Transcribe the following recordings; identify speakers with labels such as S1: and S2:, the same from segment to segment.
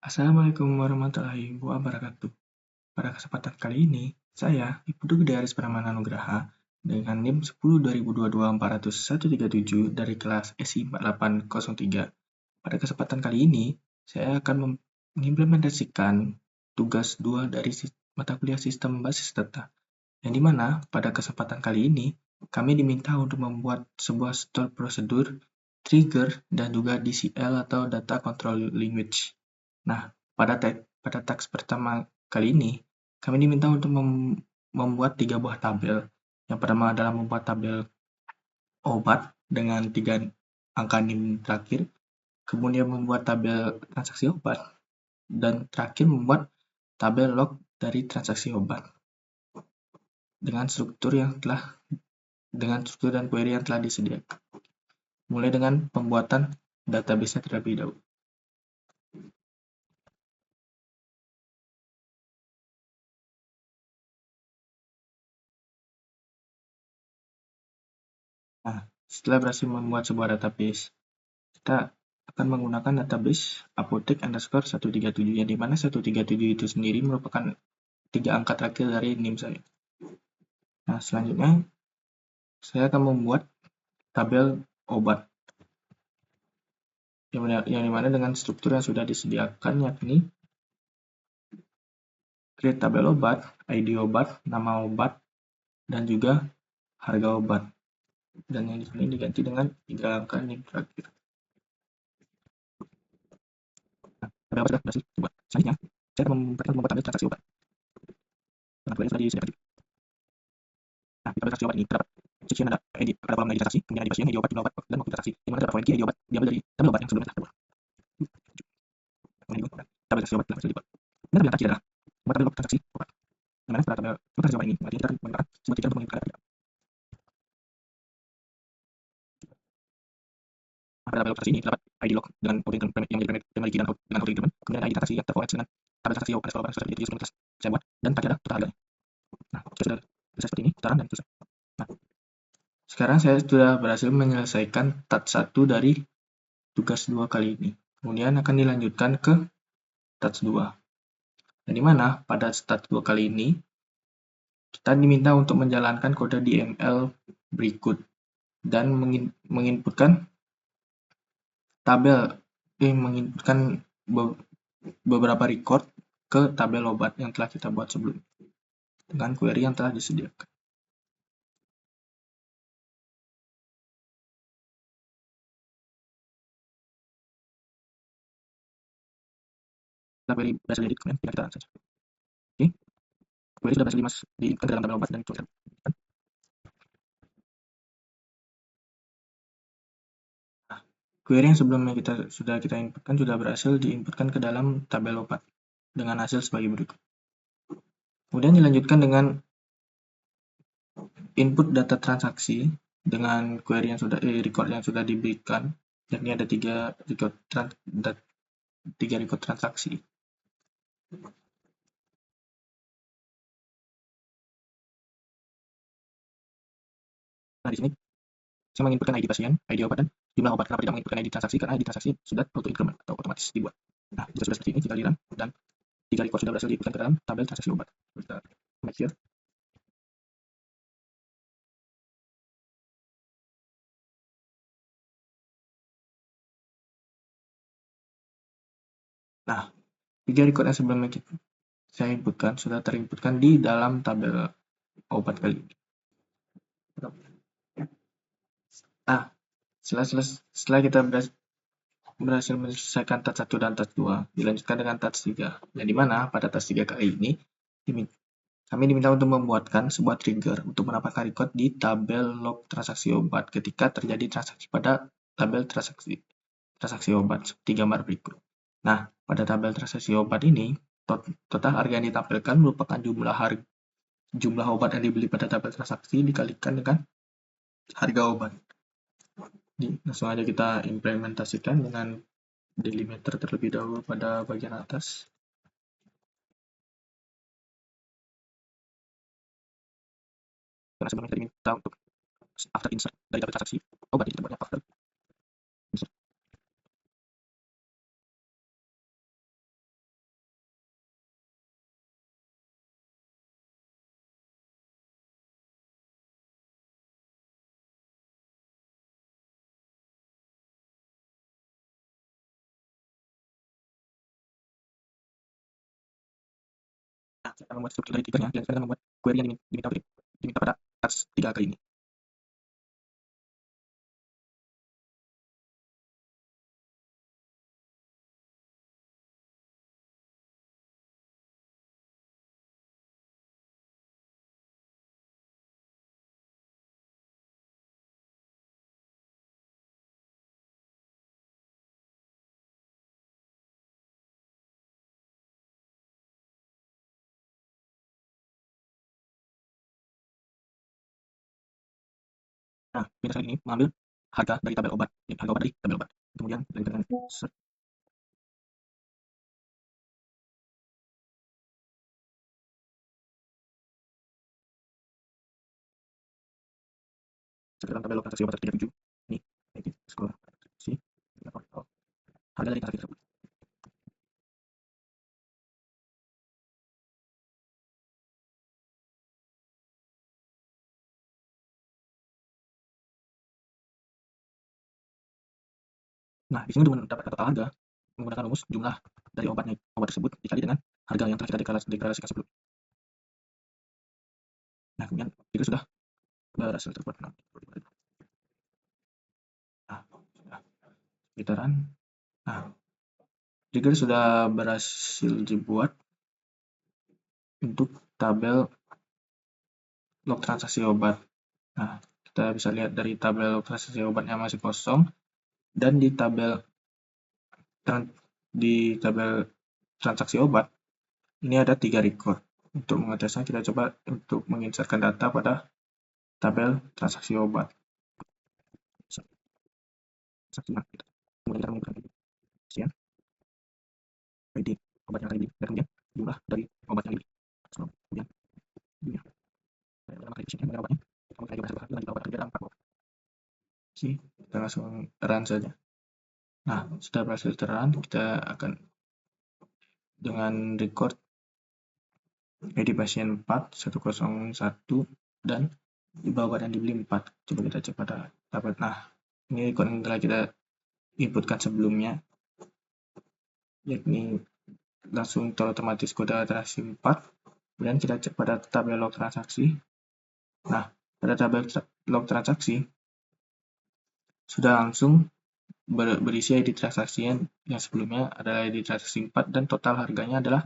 S1: Assalamualaikum warahmatullahi wabarakatuh. Pada kesempatan kali ini, saya, Ibtu Gede Aris Pramana Nugraha, dengan NIM 10 2022 40137 dari kelas SI 4803. Pada kesempatan kali ini, saya akan mengimplementasikan tugas 2 dari mata kuliah Sistem Basis Data, yang dimana pada kesempatan kali ini, kami diminta untuk membuat sebuah store prosedur, trigger, dan juga DCL atau Data Control Language. Nah, pada teks pertama kali ini, kami diminta untuk membuat 3 buah tabel. Yang pertama adalah membuat tabel obat dengan 3 angka NIM terakhir, kemudian membuat tabel transaksi obat, dan terakhir membuat tabel log dari transaksi obat dengan struktur dan query yang telah disediakan. Mulai dengan pembuatan database terlebih dahulu. Nah, setelah berhasil membuat sebuah database, kita akan menggunakan database apotek_137, yang dimana 137 itu sendiri merupakan 3 angka terakhir dari NIM saya. Nah, selanjutnya saya akan membuat tabel obat, yang dimana dengan struktur yang sudah disediakan, yakni create tabel obat, ID obat, nama obat, dan juga harga obat. Dan yang di sini diganti dengan 3 angka NIM terakhir. Nah, tabel obat sudah berhasil dibuat. Selanjutnya, saya akan membuat tabel transaksi obat. Dengan query sudah disediakan. Nah, di tabel transaksi obat ini terdapat sekian ada kolom ID transaksi, kemudian ID pasien, ID obat, jumlah obat, dan waktu transaksi. Di mana terdapat poin key ID obat diambil dari tabel obat yang sebelumnya telah terbuat. Tabel transaksi obat telah berhasil dibuat. Dan tabel yang terakhir adalah membuat tabel log transaksi obat. Di mana pada tabel log transaksi obat ini, artinya kita akan menggunakan sebuah trigger untuk menginputkan data. Nah, pada tabel log transaksi ini terdapat ID log dengan outing yang menjadi primary key dengan outing increment, kemudian ID transaksi yang terkoneksi dengan tabel transaksi obat yang sudah terjadi sebelum saya buat, dan terakhir ada total harganya. Nah, jika sudah selesai seperti ini, putaran dan selesai. Nah, sekarang saya sudah berhasil menyelesaikan tab 1 dari tugas 2 kali ini. Kemudian akan dilanjutkan ke tab 2. Yang dimana pada tab 2 kali ini, kita diminta untuk menjalankan kode DML berikut dan menginputkan beberapa record ke tabel obat yang telah kita buat sebelumnya dengan query yang telah disediakan. Setelah query berhasil diedit, kemudian kita run saja. Oke, query sudah berhasil diinputkan ke dalam tabel obat dan kita query yang sebelumnya sudah kita inputkan sudah berhasil diinputkan ke dalam tabel obat dengan hasil sebagai berikut. Kemudian dilanjutkan dengan input data transaksi dengan query yang record yang sudah diberikan, yakni ada 3 record transaksi. Nah, di sini saya menginputkan ID pasien, ID obat, dan jumlah obat. Kenapa tidak menginputkan ID transaksi? Karena ID transaksi sudah auto increment atau otomatis dibuat. Nah, jika sudah seperti ini, tinggal di run, dan 3 record sudah berhasil diinputkan ke dalam tabel transaksi obat. Kita make here. Nah, 3 record yang sebelumnya saya inputkan sudah terinputkan di dalam tabel obat kali ini. Nah, setelah kita berhasil menyelesaikan tab 1 dan tab 2, dilanjutkan dengan tab 3, yang dimana pada tab 3 kali ini kami diminta untuk membuatkan sebuah trigger untuk mendapatkan record di tabel log transaksi obat ketika terjadi transaksi pada tabel transaksi obat seperti gambar berikut. Nah, pada tabel transaksi obat ini, total harga yang ditampilkan merupakan jumlah obat yang dibeli pada tabel transaksi dikalikan dengan harga obat. Langsung aja kita implementasikan dengan delimiter terlebih dahulu pada bagian atas. Karena sebelumnya kita diminta untuk after insert dari tabel transaksi obat, jadi kita buatnya after insert. saya akan membuat struktur dari triggernya, dan saya akan membuat query yang diminta pada touch 3 kali ini. Nah, kita saat ini mengambil harga dari tabel obat, harga obat dari tabel obat. Kemudian dari tekan set, dalam tabel transaksi obat 37. Ini, sekolah si harga dari transaksi tersebut. Nah, di sini untuk mendapatkan total harga, menggunakan rumus jumlah dari obat tersebut dikali dengan harga yang telah kita deklarasikan sebelumnya. Nah, kemudian itu sudah berhasil terbuat. Nah, sudah gitaran. Nah, trigger sudah berhasil dibuat untuk tabel log transaksi obat. Nah, kita bisa lihat dari tabel log transaksi obatnya masih kosong, dan di tabel transaksi obat ini ada 3 record. Untuk mengatesnya, kita coba untuk menginsertkan data pada tabel transaksi obat. Kemudian kita menggunakan isian ID obat yang tadi, dan kemudian jumlah dari obat yang dibeli. Kemudian dunia. Dalam kali di sini obatnya, kita lanjut obat kerja 4 obat. Kita langsung run saja. Nah, sudah berhasil terrun, kita akan dengan record ID pasien 4, 101, dan jumlah obat yang dibeli 4. Coba kita cek pada tabel. Nah, ini record yang telah kita inputkan sebelumnya, yakni langsung otomatis kode transaksi 4. Kemudian kita cek pada tabel log transaksi. Nah, pada tabel log transaksi sudah langsung berisi ID transaksi yang sebelumnya adalah ID transaksi 4, dan total harganya adalah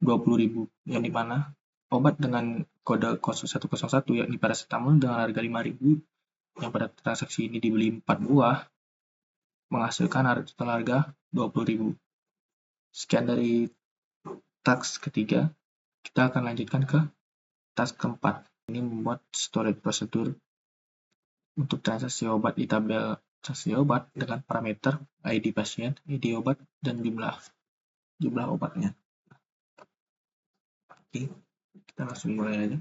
S1: 20.000, yang dimana obat dengan kode 0101 yakni paracetamol dengan harga 5.000 yang pada transaksi ini dibeli 4 buah menghasilkan total harga 20.000. Sekian dari task ketiga. Kita akan lanjutkan ke task keempat. Ini membuat storage procedure untuk transaksi obat di tabel transaksi obat dengan parameter ID pasien, ID obat, dan jumlah obatnya. Oke, kita langsung mulai aja.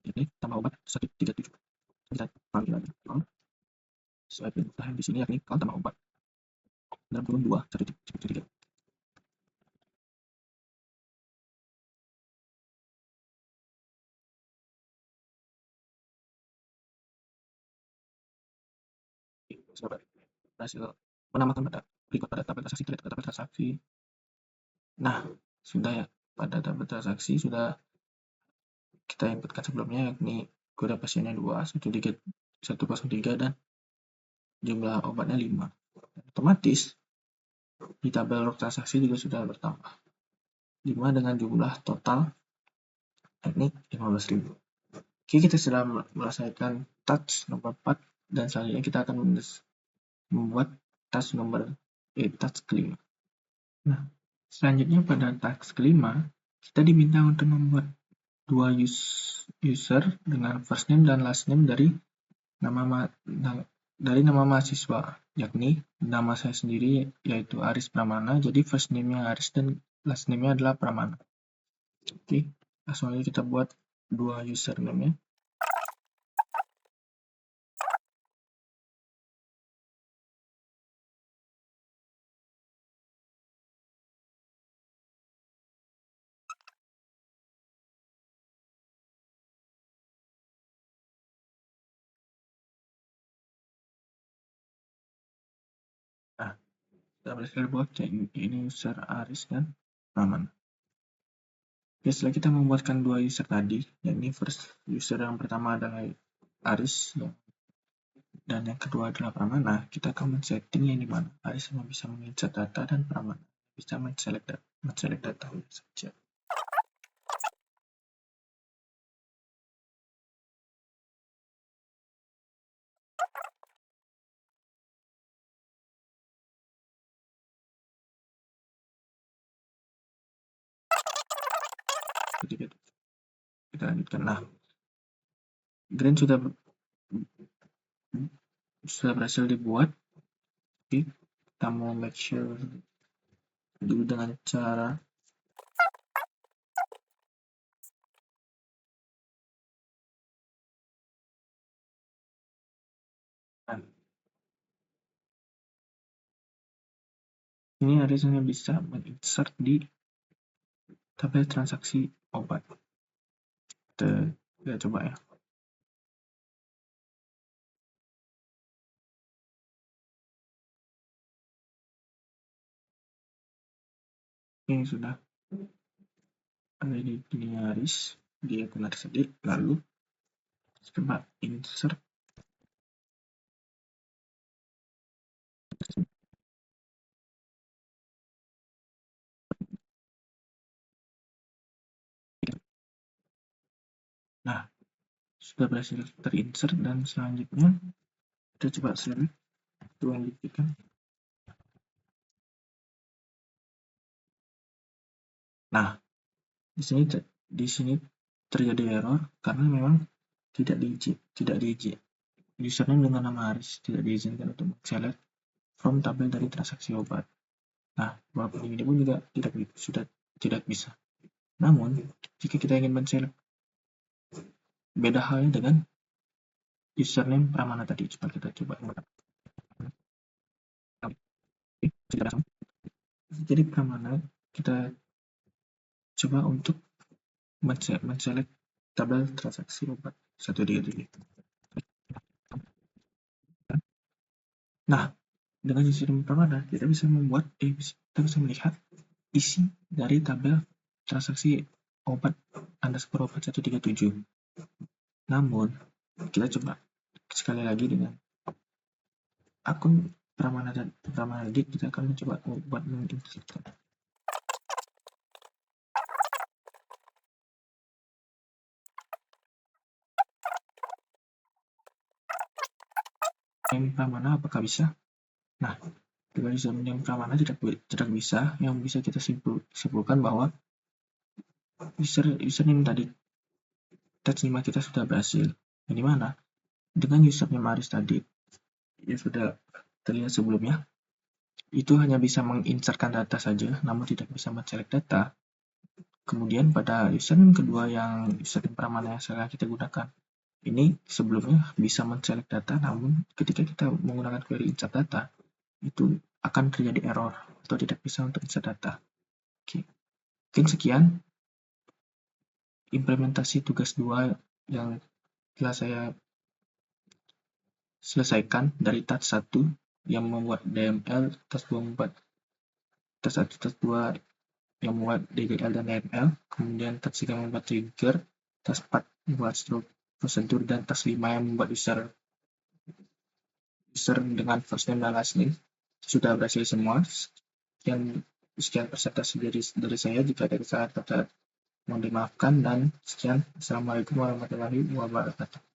S1: Ini tambah obat 137. Kita panggil lagi call. Sesuai perintah di sini yakni call tambah obat dalam kurung 2 173. Sudah berhasil menambahkan pada tabel transaksi. Nah, sudah ya, pada tabel transaksi sudah kita inputkan sebelumnya, yakni kode pasiennya 2, 103, dan jumlah obatnya 5. Otomatis di tabel log transaksi juga sudah bertambah 5 dengan jumlah total yakni 15.000. Oke, kita sudah menyelesaikan task nomor 4, dan selanjutnya kita akan membuat task kelima. Nah, selanjutnya pada task kelima, kita diminta untuk membuat 2 user dengan first name dan last name dari nama mahasiswa, yakni nama saya sendiri yaitu Aris Pramana, jadi first name-nya Aris dan last name-nya adalah Pramana. Oke, langsung aja kita buat dua username-nya. Nah, kita berhasil buat ini user Aris dan Praman. Oke, setelah kita membuatkan dua user tadi, yakni first user yang pertama adalah Aris dan yang kedua adalah Pramana, kita akan men-setting yang dimana Aris hanya bisa menginsert data dan Pramana bisa men-select data saja. Kita lanjutkan. Nah, Green sudah berhasil dibuat. Oke, kita mau make sure dulu dengan cara ini Arisnya bisa menginsert di tabel transaksi obat. Kita coba ya. Ini sudah ada di Aris di akun Aris tadi. Lalu coba insert. Nah, sudah berhasil terinsert dan selanjutnya kita coba select lanjutkan. Nah, di sini terjadi error karena memang tidak diizin username dengan nama Aris tidak diizinkan untuk select from tabel dari transaksi obat. Nah, walaupun ini pun juga sudah tidak bisa. Namun, jika kita ingin men-select, beda halnya dengan username Pramana tadi. Coba kita coba. Jadi Pramana kita coba untuk men-select tabel transaksi obat 123. Nah, dengan username Pramana kita bisa melihat isi dari tabel transaksi obat _obat 137. Namun, kita coba sekali lagi dengan akun Pramana Edit, kita akan mencoba buat menginsert. Name Pramana apakah bisa? Nah, dengan username Pramana tidak bisa. Yang bisa kita simpulkan bahwa username tadi touch 5 kita sudah berhasil. Yang dimana dengan username Aris tadi yang sudah terlihat sebelumnya itu hanya bisa menginsertkan data saja, namun tidak bisa men-select data. Kemudian pada username kedua yang username Pramana yang sekarang kita gunakan, ini sebelumnya bisa men-select data, namun ketika kita menggunakan query insert data, itu akan terjadi error atau tidak bisa untuk insert data. Oke. Mungkin sekian implementasi tugas 2 yang telah saya selesaikan dari task 1 yang membuat DML, task 2 membuat task 1, task 2 yang membuat DDL dan DML, kemudian task 3 membuat trigger, task 4 membuat stroke prosedur, dan task 5 yang membuat user dengan first name dan last name sudah berhasil semua. Sekian presentasi dari saya. Jika ada kesalahan kata mohon dimaafkan, dan sekian. Assalamualaikum warahmatullahi wabarakatuh.